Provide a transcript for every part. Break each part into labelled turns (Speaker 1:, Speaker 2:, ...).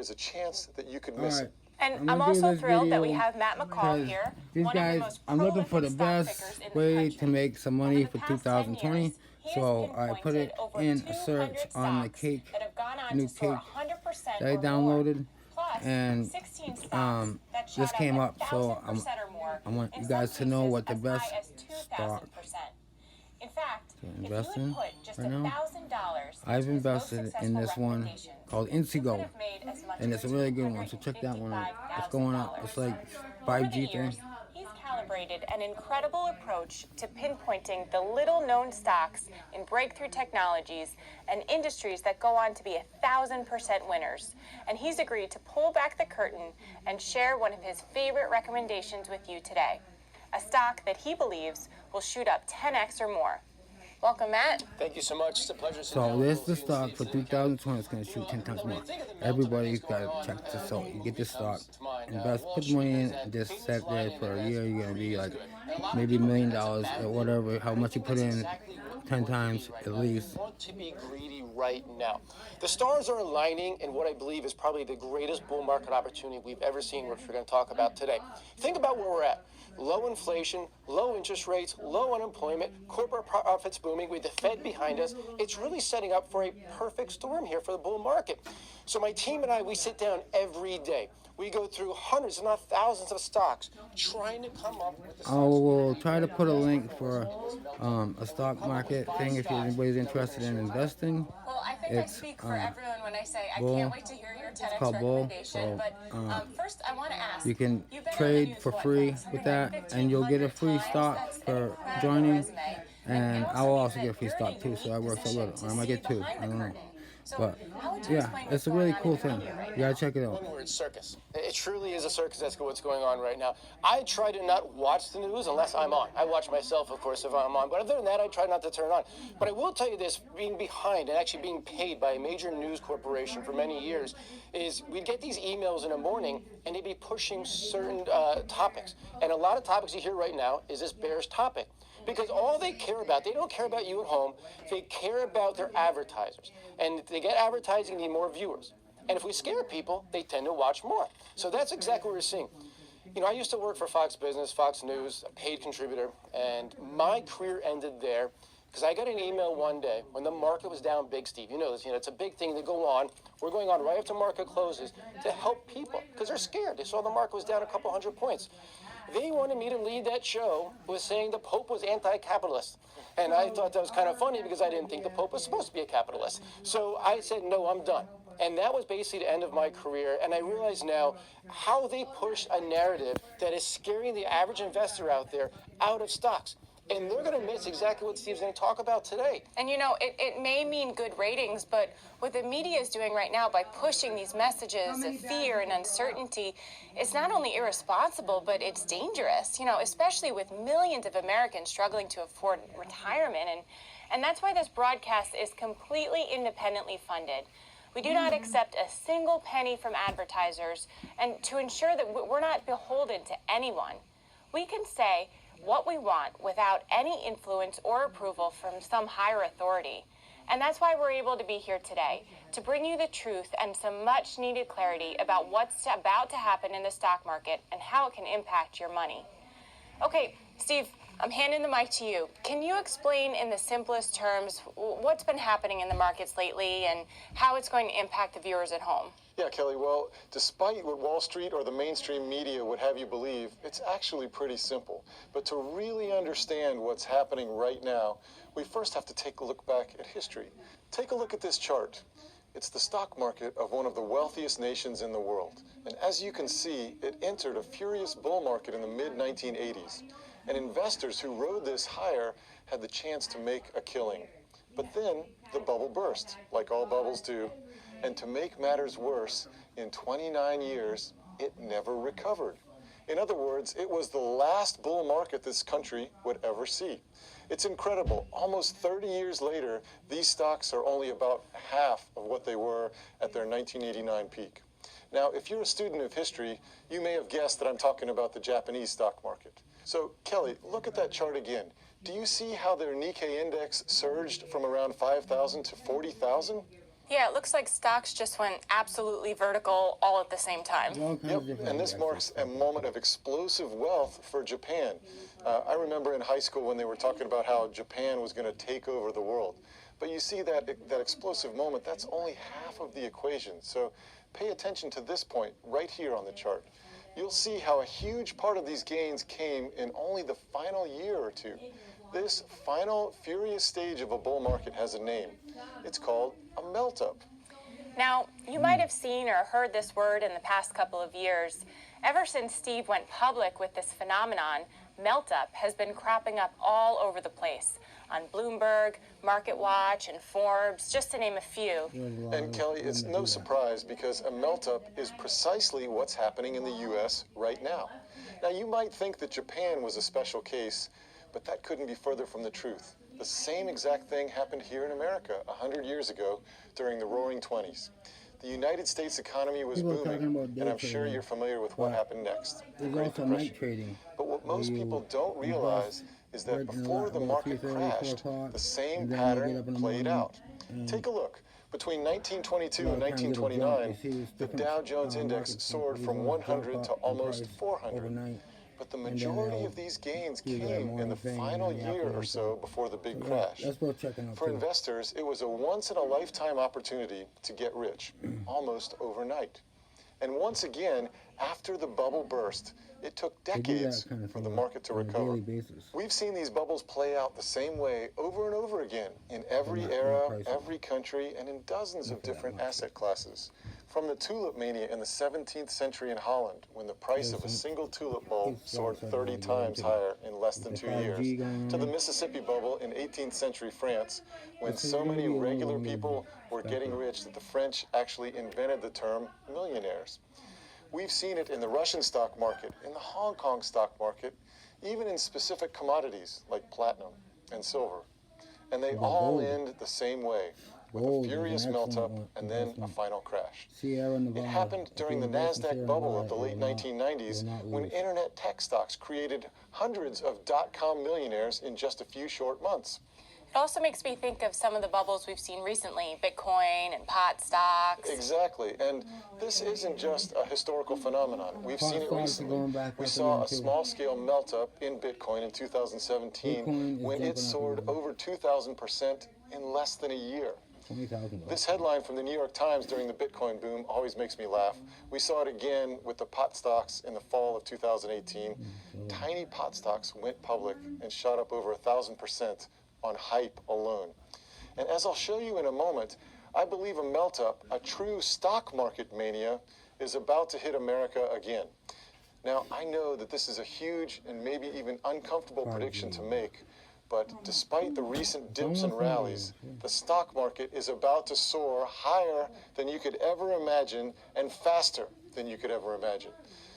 Speaker 1: is a chance that you could miss it.
Speaker 2: And I'm also thrilled that we have Matt McCall here,
Speaker 3: these
Speaker 2: one of the
Speaker 3: guys,
Speaker 2: most
Speaker 3: I'm looking for
Speaker 2: prolific
Speaker 3: the
Speaker 2: stock
Speaker 3: best
Speaker 2: pickers in the
Speaker 3: way
Speaker 2: country.
Speaker 3: to make some
Speaker 2: Over
Speaker 3: money
Speaker 2: the
Speaker 3: for
Speaker 2: past 10
Speaker 3: 2020.
Speaker 2: years, he has
Speaker 3: So I put it
Speaker 2: pinpointed over
Speaker 3: in a
Speaker 2: 200
Speaker 3: search on the
Speaker 2: stocks
Speaker 3: cake,
Speaker 2: that have gone on
Speaker 3: new
Speaker 2: to soar
Speaker 3: cake
Speaker 2: 100%
Speaker 3: that I
Speaker 2: or more.
Speaker 3: downloaded,
Speaker 2: Plus,
Speaker 3: and
Speaker 2: 16 stocks that
Speaker 3: this
Speaker 2: shot
Speaker 3: came
Speaker 2: up
Speaker 3: up. So
Speaker 2: 1,000% or more.
Speaker 3: I want
Speaker 2: in
Speaker 3: you
Speaker 2: some
Speaker 3: guys to know
Speaker 2: cases
Speaker 3: what the
Speaker 2: as
Speaker 3: best
Speaker 2: high as
Speaker 3: stock
Speaker 2: 2,000%. In fact,
Speaker 3: to
Speaker 2: if you
Speaker 3: invest
Speaker 2: had
Speaker 3: in
Speaker 2: put just
Speaker 3: right now.
Speaker 2: $1,000
Speaker 3: I've
Speaker 2: into his most
Speaker 3: invested in
Speaker 2: successful
Speaker 3: this one
Speaker 2: recommendation,
Speaker 3: called
Speaker 2: you could
Speaker 3: Inseego,
Speaker 2: have made as much
Speaker 3: and
Speaker 2: as
Speaker 3: it's a really good one. So check that one out. It's going up. It's like
Speaker 2: Over the
Speaker 3: 5G thing.
Speaker 2: years, he's calibrated an incredible approach to pinpointing the little-known stocks in breakthrough technologies and industries that go on to be 1,000% winners. And he's agreed to pull back the curtain and share one of his favorite recommendations with you today, a stock that he believes will shoot up 10x or more. Welcome, Matt.
Speaker 4: Thank you so much. It's a pleasure.
Speaker 3: So this is the stock for 2020. It's going to shoot 10 times more. Everybody's got to check this out. You get this stock, invest, put money in, just set there for a year. You're going to be like maybe $1 million or whatever, how much you put in 10 times at least.
Speaker 4: I want to be greedy right now. The stars are aligning in what I believe is probably the greatest bull market opportunity we've ever seen, which we're going to talk about today. Think about where we're at. Low inflation, low interest rates, low unemployment, corporate profits booming with the Fed behind us. It's really setting up for a perfect storm here for the bull market. So my team and I, we sit down every day. We go through hundreds, if not thousands of stocks, trying to come up with the
Speaker 3: I will try to put a link for a stock market thing if anybody's interested in investing.
Speaker 2: Well, I think I speak for everyone when I say I
Speaker 3: Bull.
Speaker 2: can't wait to hear your 10x
Speaker 3: called Bull,
Speaker 2: recommendation.
Speaker 3: so,
Speaker 2: But first, I want to ask.
Speaker 3: You can
Speaker 2: you've been on the
Speaker 3: trade
Speaker 2: news,
Speaker 3: for
Speaker 2: what,
Speaker 3: free
Speaker 2: something
Speaker 3: with
Speaker 2: like
Speaker 3: that, and you'll get a free
Speaker 2: 1,500
Speaker 3: stock
Speaker 2: times? That's
Speaker 3: for
Speaker 2: an incredible
Speaker 3: joining.
Speaker 2: resume.
Speaker 3: And
Speaker 2: it
Speaker 3: I will
Speaker 2: also
Speaker 3: also
Speaker 2: means
Speaker 3: get a free
Speaker 2: that you're
Speaker 3: stock
Speaker 2: in
Speaker 3: too, so I work a
Speaker 2: position
Speaker 3: little.
Speaker 2: to
Speaker 3: I might
Speaker 2: see
Speaker 3: get two.
Speaker 2: behind
Speaker 3: I
Speaker 2: the
Speaker 3: don't know.
Speaker 2: curtain. So
Speaker 3: But
Speaker 2: how would you
Speaker 3: yeah,
Speaker 2: explain
Speaker 3: it's
Speaker 2: what's
Speaker 3: a really
Speaker 2: going on
Speaker 3: cool
Speaker 2: in the
Speaker 3: thing.
Speaker 2: company right
Speaker 3: You gotta
Speaker 2: now?
Speaker 3: check it out.
Speaker 4: One word, circus. It truly is a circus. That's what's going on right now. I try to not watch the news unless I'm on. I watch myself, of course, if I'm on. But other than that, I try not to turn on. But I will tell you this, being behind and actually being paid by a major news corporation for many years, is we'd get these emails in the morning, and they'd be pushing certain topics. And a lot of topics you hear right now is this bearish topic. Because all they care about, they don't care about you at home, they care about their advertisers. And if they get advertising, they need more viewers. And if we scare people, they tend to watch more. So that's exactly what we're seeing. You know, I used to work for Fox Business, Fox News, a paid contributor, and my career ended there because I got an email one day when the market was down big, Steve. You know this, it's a big thing to go on. We're going on right after market closes to help people because they're scared. They saw the market was down a couple hundred points. They wanted me to lead that show with saying the Pope was anti-capitalist. And I thought that was kind of funny because I didn't think the Pope was supposed to be a capitalist. So I said, no, I'm done. And that was basically the end of my career. And I realize now how they push a narrative that is scaring the average investor out there out of stocks. And they're going to miss exactly what Steve's going to talk about today.
Speaker 2: And it may mean good ratings, but what the media is doing right now by pushing these messages of fear and uncertainty, it's not only irresponsible, but it's dangerous, especially with millions of Americans struggling to afford retirement. And that's why this broadcast is completely independently funded. We do not accept a single penny from advertisers, and to ensure that we're not beholden to anyone, we can say what we want without any influence or approval from some higher authority. And that's why we're able to be here today, to bring you the truth and some much needed clarity about what's about to happen in the stock market and how it can impact your money. Okay, Steve, I'm handing the mic to you. Can you explain in the simplest terms what's been happening in the markets lately and how it's going to impact the viewers at home?
Speaker 1: Yeah, Kelly, well, despite what Wall Street or the mainstream media would have you believe, it's actually pretty simple. But to really understand what's happening right now, we first have to take a look back at history. Take a look at this chart. It's the stock market of one of the wealthiest nations in the world. And as you can see, it entered a furious bull market in the mid-1980s. And investors who rode this higher had the chance to make a killing. But then the bubble burst, like all bubbles do. And to make matters worse, in 29 years, it never recovered. In other words, it was the last bull market this country would ever see. It's incredible. Almost 30 years later, these stocks are only about half of what they were at their 1989 peak. Now, if you're a student of history, you may have guessed that I'm talking about the Japanese stock market. So, Kelly, look at that chart again. Do you see how their Nikkei index surged from around 5,000 to 40,000?
Speaker 2: Yeah, it looks like stocks just went absolutely vertical all at the same time.
Speaker 3: All kinds
Speaker 1: Yep,
Speaker 3: of different
Speaker 1: and this marks a moment of explosive wealth for Japan. I remember in high school when they were talking about how Japan was going to take over the world. But you see that explosive moment, that's only half of the equation. So pay attention to this point right here on the chart. You'll see how a huge part of these gains came in only the final year or two. This final furious stage of a bull market has a name. It's called a melt-up.
Speaker 2: Now, you might have seen or heard this word in the past couple of years. Ever since Steve went public with this phenomenon, melt-up has been cropping up all over the place on Bloomberg, MarketWatch, and Forbes, just to name a few.
Speaker 1: And Kelly, it's no surprise because a melt-up is precisely what's happening in the U.S. right now. Now, you might think that Japan was a special case, but that couldn't be further from the truth. The same exact thing happened here in America 100 years ago during the Roaring '20s. The United States economy was
Speaker 3: People are talking
Speaker 1: booming,
Speaker 3: about day
Speaker 1: and I'm sure
Speaker 3: trading,
Speaker 1: you're familiar with what
Speaker 3: but
Speaker 1: happened next. The
Speaker 3: There's
Speaker 1: Great
Speaker 3: also
Speaker 1: Depression.
Speaker 3: night trading.
Speaker 1: But what most
Speaker 3: where you
Speaker 1: people don't realize is that
Speaker 3: right in
Speaker 1: before the market
Speaker 3: 3:30, 4
Speaker 1: crashed,
Speaker 3: o'clock,
Speaker 1: the same
Speaker 3: and then you get
Speaker 1: pattern
Speaker 3: up in the
Speaker 1: played
Speaker 3: morning,
Speaker 1: out.
Speaker 3: and
Speaker 1: Take a look. Between 1922 and
Speaker 3: a lot of times it'll jump.
Speaker 1: 1929,
Speaker 3: You see this
Speaker 1: the
Speaker 3: different,
Speaker 1: Dow Jones Index
Speaker 3: markets,
Speaker 1: soared
Speaker 3: these
Speaker 1: from
Speaker 3: ones jump
Speaker 1: 100
Speaker 3: up
Speaker 1: to
Speaker 3: in
Speaker 1: almost
Speaker 3: price
Speaker 1: 400.
Speaker 3: overnight.
Speaker 1: But the
Speaker 3: And then
Speaker 1: majority
Speaker 3: they'll
Speaker 1: of these gains
Speaker 3: give you that
Speaker 1: came in
Speaker 3: morning
Speaker 1: the
Speaker 3: thing,
Speaker 1: final
Speaker 3: and then
Speaker 1: year or
Speaker 3: afterwards,
Speaker 1: so before the big
Speaker 3: So,
Speaker 1: crash.
Speaker 3: That's worth checking out
Speaker 1: For
Speaker 3: too.
Speaker 1: investors, it was a once-in-a-lifetime opportunity to get rich, almost overnight. And once again, after the bubble burst, it took
Speaker 3: They do that
Speaker 1: decades
Speaker 3: kind of
Speaker 1: for
Speaker 3: thing
Speaker 1: the market to
Speaker 3: on a
Speaker 1: recover.
Speaker 3: daily basis.
Speaker 1: We've seen these bubbles play out the same way over and over again in every
Speaker 3: not
Speaker 1: era,
Speaker 3: pricey.
Speaker 1: every country, and in dozens of
Speaker 3: for that
Speaker 1: different
Speaker 3: much.
Speaker 1: asset classes. From the tulip mania in the 17th century in Holland, when the price of a single tulip bulb
Speaker 3: it's
Speaker 1: soared
Speaker 3: also
Speaker 1: 30
Speaker 3: going
Speaker 1: times
Speaker 3: to-
Speaker 1: higher in less than
Speaker 3: the
Speaker 1: 2
Speaker 3: 5G
Speaker 1: years,
Speaker 3: going
Speaker 1: to the
Speaker 3: on.
Speaker 1: Mississippi bubble in 18th century France, when
Speaker 3: This is
Speaker 1: so
Speaker 3: gonna
Speaker 1: many
Speaker 3: be a
Speaker 1: regular
Speaker 3: little
Speaker 1: people were getting
Speaker 3: spectrum.
Speaker 1: rich that the French actually invented the term millionaires. We've seen it in the Russian stock market, in the Hong Kong stock market, even in specific commodities like platinum and silver. And they all
Speaker 3: gold.
Speaker 1: end the same way, with
Speaker 3: Gold
Speaker 1: a
Speaker 3: is
Speaker 1: furious
Speaker 3: an
Speaker 1: melt-up
Speaker 3: excellent
Speaker 1: and then a
Speaker 3: investment.
Speaker 1: final crash.
Speaker 3: Sierra
Speaker 1: It
Speaker 3: Nevada.
Speaker 1: happened
Speaker 3: If
Speaker 1: during
Speaker 3: you
Speaker 1: the
Speaker 3: invest in
Speaker 1: NASDAQ
Speaker 3: Sierra
Speaker 1: bubble of
Speaker 3: Nevada,
Speaker 1: the late
Speaker 3: you will not-
Speaker 1: 1990s,
Speaker 3: you will not
Speaker 1: when
Speaker 3: lose.
Speaker 1: internet tech stocks created hundreds of dot-com millionaires in just a few short months.
Speaker 2: It also makes me think of some of the bubbles we've seen recently, Bitcoin and pot stocks.
Speaker 1: Exactly, and this isn't just a historical phenomenon. We've
Speaker 3: Pot
Speaker 1: seen it
Speaker 3: stocks are
Speaker 1: recently.
Speaker 3: going back
Speaker 1: We
Speaker 3: up
Speaker 1: saw
Speaker 3: again,
Speaker 1: a
Speaker 3: too.
Speaker 1: small-scale melt-up in Bitcoin in 2017
Speaker 3: Bitcoin is
Speaker 1: when
Speaker 3: jumping
Speaker 1: it
Speaker 3: up
Speaker 1: soared
Speaker 3: again.
Speaker 1: over 2,000% in less than a year.
Speaker 3: $20,000.
Speaker 1: This headline from the New York Times during the Bitcoin boom always makes me laugh. We saw it again with the pot stocks in the fall of 2018. Tiny pot stocks went public and shot up over 1,000% on hype alone. And as I'll show you in a moment, I believe a melt-up, a true stock market mania, is about to hit America again. Now, I know that this is a huge and maybe even uncomfortable prediction to make, but despite the recent dips and rallies, the stock market is about to soar higher than you could ever imagine and faster than you could ever imagine.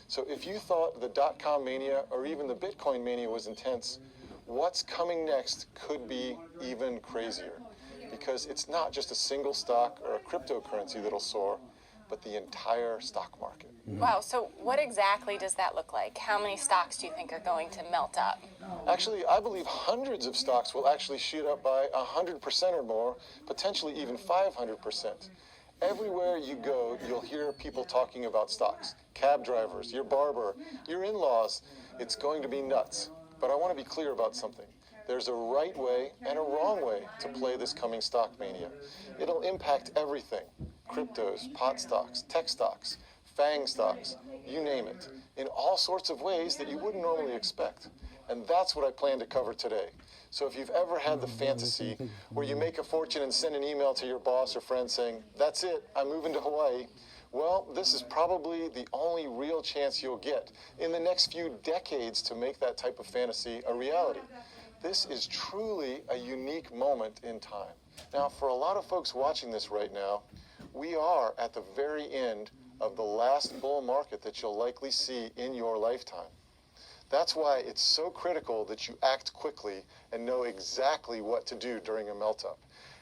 Speaker 1: So if you thought the dot-com mania or even the Bitcoin mania was intense, what's coming next could be even crazier, because it's not just a single stock or a cryptocurrency that'll soar, but the entire stock market.
Speaker 2: Wow, so what exactly does that look like? How many stocks do you think are going to melt up?
Speaker 1: Actually, I believe hundreds of stocks will actually shoot up by 100% or more, potentially even 500%. Everywhere you go, you'll hear people talking about stocks. Cab drivers, your barber, your in-laws. It's going to be nuts. But I want to be clear about something. There's a right way and a wrong way to play this coming stock mania. It'll impact everything. Cryptos, pot stocks, tech stocks, FANG stocks, you name it, in all sorts of ways that you wouldn't normally expect. And that's what I plan to cover today. So if you've ever had the fantasy where you make a fortune and send an email to your boss or friend saying, "That's it, I'm moving to Hawaii," well, this is probably the only real chance you'll get in the next few decades to make that type of fantasy a reality. This is truly a unique moment in time. Now, for a lot of folks watching this right now, we are at the very end of the last bull market that you'll likely see in your lifetime. That's why it's so critical that you act quickly and know exactly what to do during a melt-up.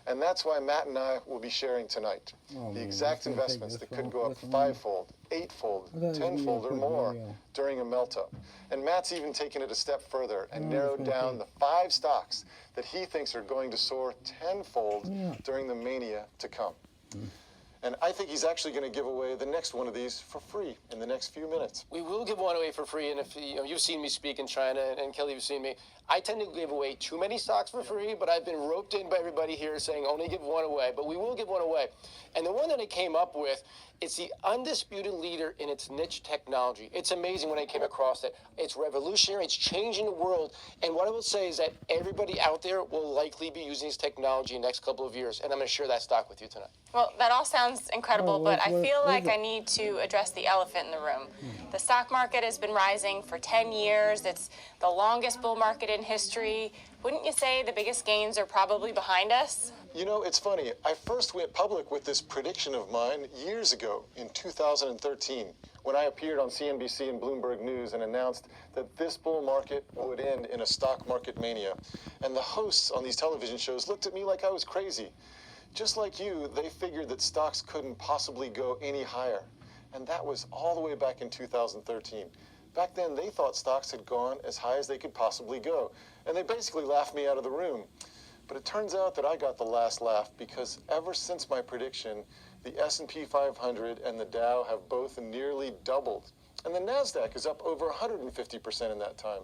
Speaker 1: And that's why Matt and I will be sharing tonight the exact investments that could go up fivefold, eightfold, tenfold, or more during a melt-up. And Matt's even taken it a step further and narrowed down the 5 stocks that he thinks are going to soar tenfold during the mania to come. And I think he's actually going to give away the next one of these for free in the next few minutes.
Speaker 4: We will give one away for free, and if you've seen me speak in China, and Kelly, you've seen me, I tend to give away too many stocks for free, but I've been roped in by everybody here saying only give one away, but we will give one away. And the one that I came up with, it's the undisputed leader in its niche technology. It's amazing when I came across it. It's revolutionary, it's changing the world, and what I will say is that everybody out there will likely be using this technology in the next couple of years, and I'm going to share that stock with you tonight.
Speaker 2: Well, that all sounds incredible, but I feel like
Speaker 3: what
Speaker 2: I need to address the elephant in the room. The stock market has been rising for 10 years. It's the longest bull market in history. Wouldn't you say the biggest gains are probably behind us?
Speaker 1: You know, it's funny. I first went public with this prediction of mine years ago in 2013 when I appeared on CNBC and Bloomberg News and announced that this bull market would end in a stock market mania. And the hosts on these television shows looked at me like I was crazy. Just like you, they figured that stocks couldn't possibly go any higher. And that was all the way back in 2013. Back then, they thought stocks had gone as high as they could possibly go. And they basically laughed me out of the room. But it turns out that I got the last laugh because ever since my prediction, the S&P 500 and the Dow have both nearly doubled. And the NASDAQ is up over 150% in that time.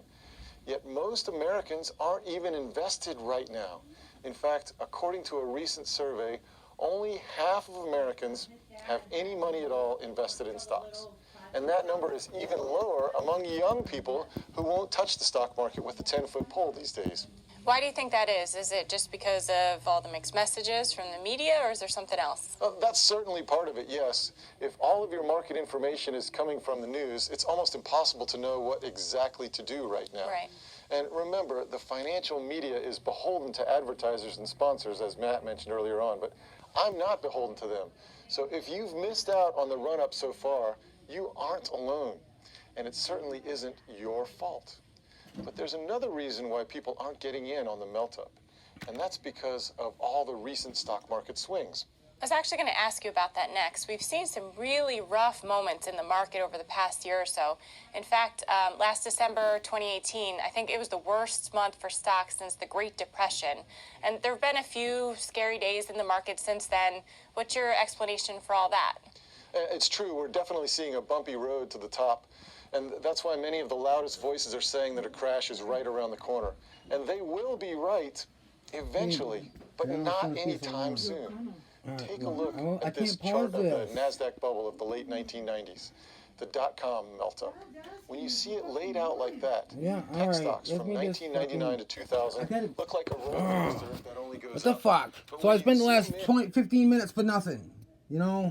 Speaker 1: Yet most Americans aren't even invested right now. In fact, according to a recent survey, only half of Americans have any money at all invested in stocks. And that number is even lower among young people who won't touch the stock market with a 10-foot pole these days.
Speaker 2: Why do you think that is? Is it just because of all the mixed messages from the media, or is there something else?
Speaker 1: That's certainly part of it, yes. If all of your market information is coming from the news, it's almost impossible to know what exactly to do right now.
Speaker 2: Right.
Speaker 1: And remember, the financial media is beholden to advertisers and sponsors, as Matt mentioned earlier on, but I'm not beholden to them. So if you've missed out on the run-up so far, you aren't alone. And it certainly isn't your fault. But there's another reason why people aren't getting in on the melt-up, and that's because of all the recent stock market swings.
Speaker 2: I was actually going to ask you about that next. We've seen some really rough moments in the market over the past year or so. In fact, last December 2018, I think it was the worst month for stocks since the Great Depression. And there have been a few scary days in the market since then. What's your explanation for all that?
Speaker 1: It's true, we're definitely seeing a bumpy road to the top. And that's why many of the loudest voices are saying that a crash is right around the corner. And they will be right eventually, but not anytime soon. Take a look at this chart of the NASDAQ bubble of the late 1990s, the dot-com melt-up. When you see it laid out like that, tech stocks from 1999 to 2000 look like a roller coaster that only goes
Speaker 3: What the
Speaker 1: up.
Speaker 3: fuck?
Speaker 1: But
Speaker 3: So I
Speaker 1: when
Speaker 3: spent
Speaker 1: you
Speaker 3: the last
Speaker 1: zoom in,
Speaker 3: 15 minutes for nothing, you know?